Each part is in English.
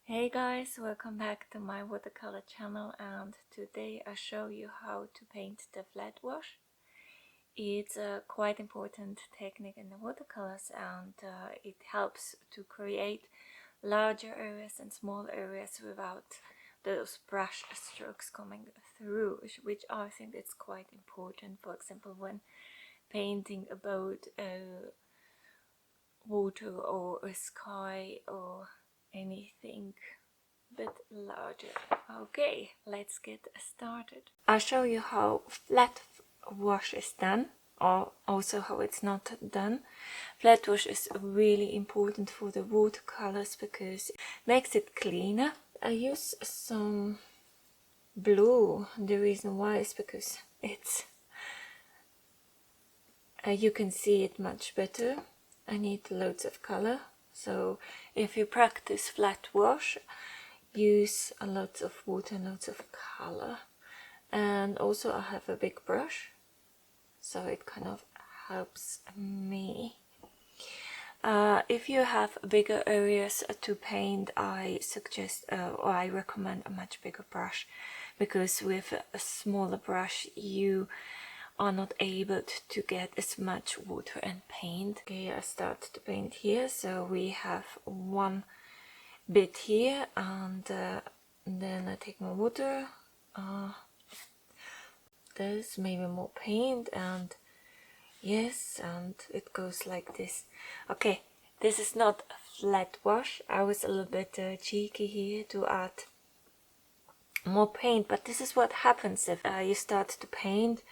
Hey guys, welcome back to my watercolor channel, and today I show you how to paint the flat wash. It's a quite important technique in the watercolors, and it helps to create larger areas and small areas without those brush strokes coming through, which I think is quite important. For example, when painting a boat, water or a sky or anything bit larger. Okay, let's get started. I'll show you how flat wash is done, or also how it's not done. Flat wash is really important for the watercolors because it makes it cleaner. I use some blue. The reason why is because it's you can see it much better. I need loads of color, so if you practice flat wash, use a lot of water and lots of color. And also I have a big brush, so it kind of helps me. If you have bigger areas to paint, I suggest or I recommend a much bigger brush, because with a smaller brush you are not able to get as much water and paint. Okay, I start to paint here, so we have one bit here, and then I take more water, there's maybe more paint, and yes, and it goes like this. Okay, this is not a flat wash. I was a little bit cheeky here to add more paint, but this is what happens if you start to paint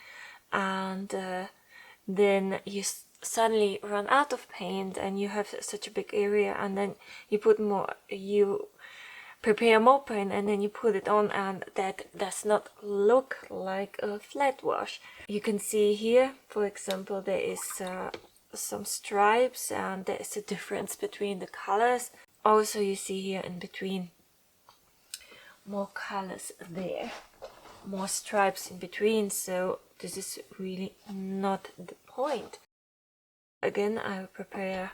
and then you suddenly run out of paint and you have such a big area, and then you put more, you prepare more paint and then you put it on, and that does not look like a flat wash. You can see here, for example, there is some stripes, and there is a difference between the colors. Also you see here in between more colors there, more stripes in between, so this is really not the point. Again, I prepare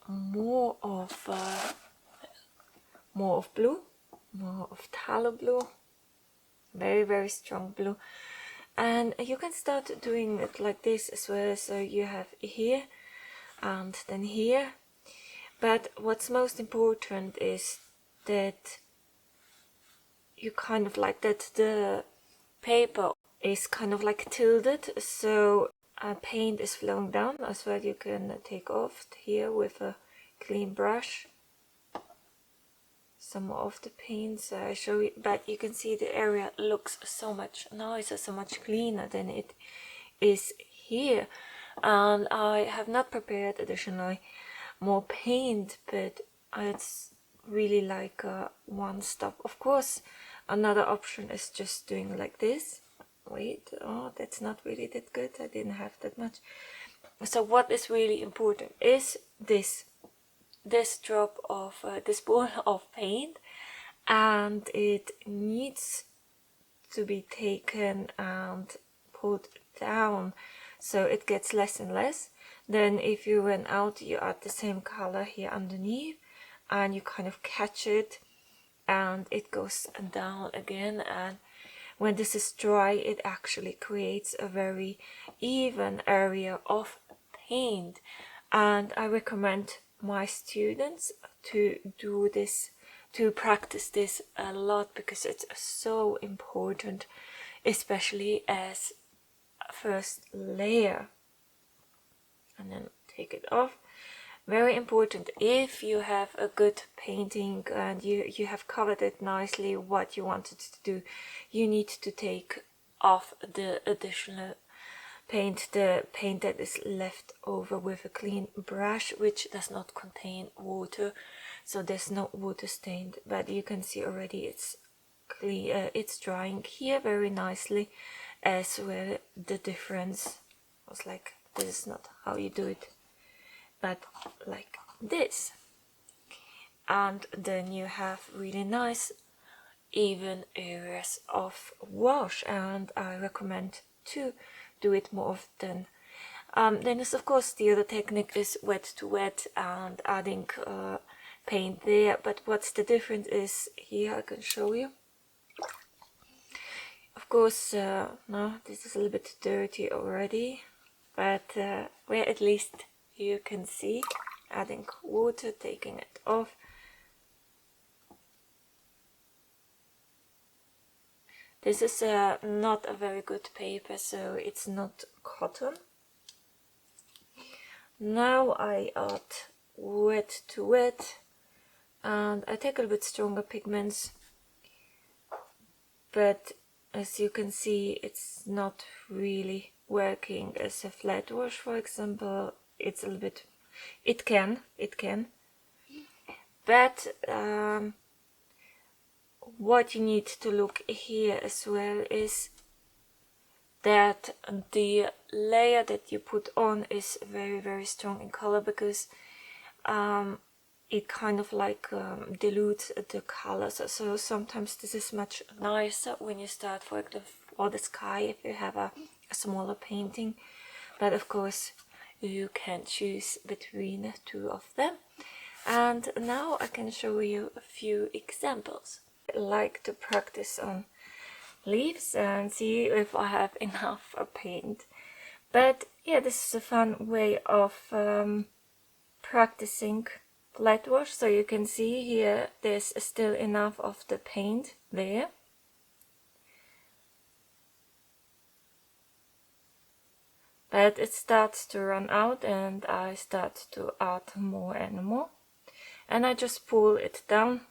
more of blue, more of tallow blue, very strong blue, and you can start doing it like this as well. So you have here and then here, but what's most important is that you kind of like that the paper is kind of like tilted, so paint is flowing down as well. You can take off here with a clean brush some of the paints I show you, but you can see the area looks so much nicer, so much cleaner than it is here. And I have not prepared additionally more paint, but it's really like one stop. Of course, another option is just doing like this. Wait, oh, that's not really that good. I didn't have that much. So what is really important is this drop of this ball of paint, and it needs to be taken and put down so it gets less and less. Then if you run out, you add the same color here underneath and you kind of catch it and it goes down again, and when this is dry it actually creates a very even area of paint. And I recommend my students to do this, to practice this a lot, because it's so important, especially as a first layer. And then take it off. Very important, if you have a good painting and you have covered it nicely what you wanted to do, you need to take off the additional paint, the paint that is left over with a clean brush, which does not contain water, so there's no water stained. But you can see already it's clear, it's drying here very nicely, as well. The difference was like, this is not how you do it, but like this, and then you have really nice even areas of wash, and I recommend to do it more often. Then is of course the other technique is wet to wet, and adding paint there, but what's the difference is here. I can show you. Of course, no, this is a little bit dirty already, but where at least you can see, adding water, taking it off. This is not a very good paper, so it's not cotton. Now I add wet to wet, and I take a little bit stronger pigments, but as you can see, it's not really working as a flat wash, for example. It's a little bit, it can, but what you need to look here as well is that the layer that you put on is very strong in color, because it kind of like dilutes the colors. So sometimes this is much nicer when you start for the sky, if you have a smaller painting, but of course you can choose between two of them. And now I can show you a few examples. I like to practice on leaves and see if I have enough paint. But yeah, this is a fun way of practicing flat wash. So you can see here there's still enough of the paint there. But it starts to run out and I start to add more and more. And I just pull it down.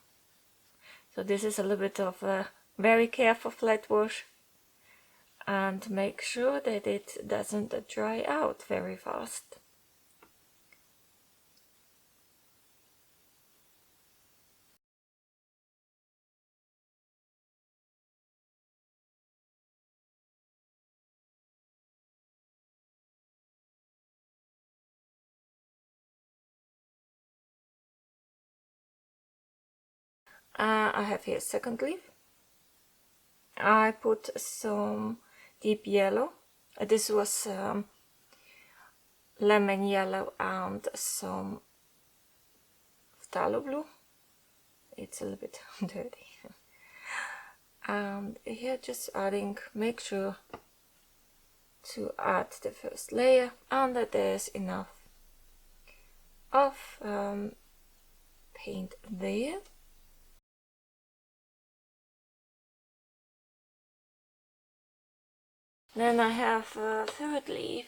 So this is a little bit of a very careful flat wash. And make sure that it doesn't dry out very fast. I have here a second leaf. I put some deep yellow. This was lemon yellow and some phthalo blue. It's a little bit dirty. And here just adding, make sure to add the first layer and that there's enough of paint there. Then I have a third leaf.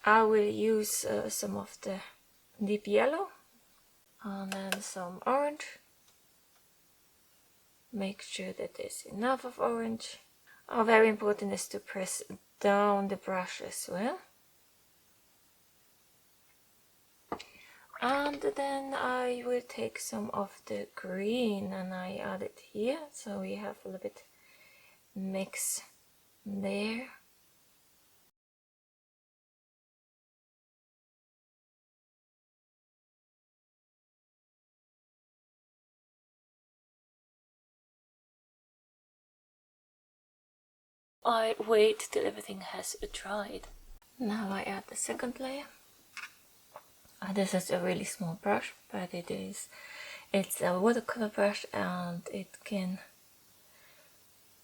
I will use some of the deep yellow and then some orange. Make sure that there's enough of orange. Very important is to press down the brush as well. And then I will take some of the green and I add it here, so we have a little bit mix there. I wait till everything has dried. Now I add the second layer. This is a really small brush, but it's a watercolor brush and it can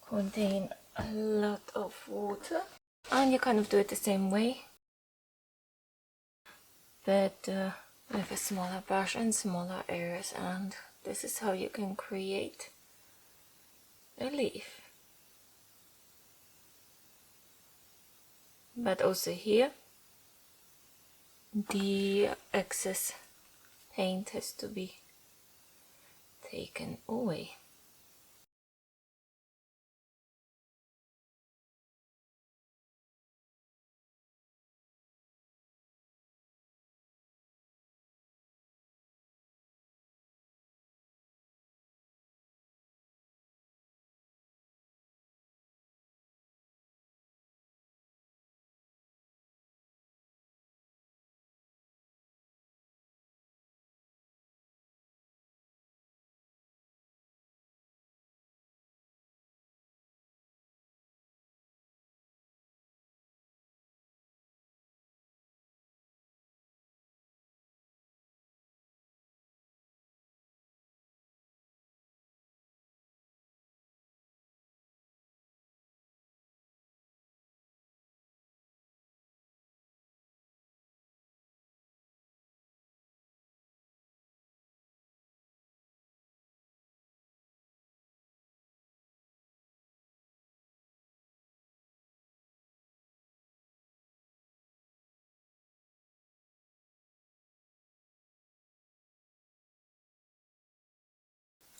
contain a lot of water. And you kind of do it the same way, but with a smaller brush and smaller areas, and this is how you can create a leaf. But also here, the excess paint has to be taken away.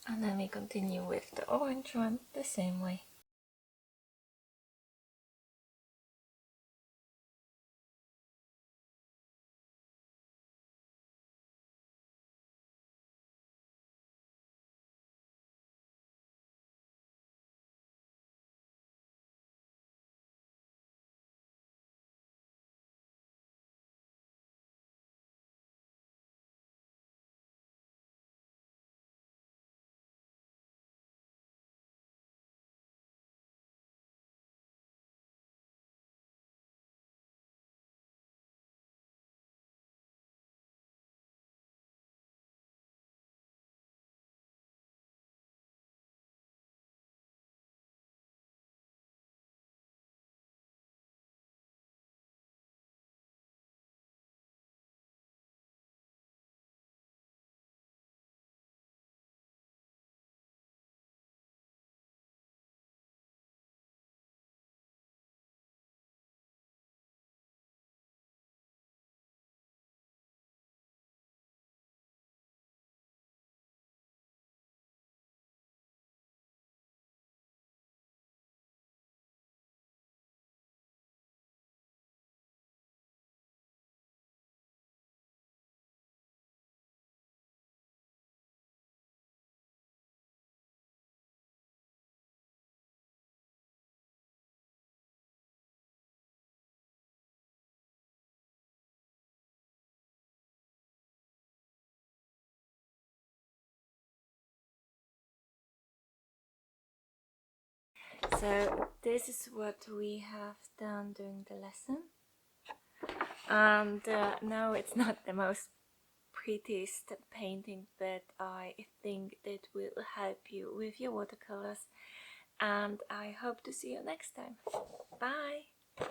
And then we continue with the orange one the same way. So this is what we have done during the lesson, and now it's not the most prettiest painting, but I think it will help you with your watercolors, and I hope to see you next time. Bye!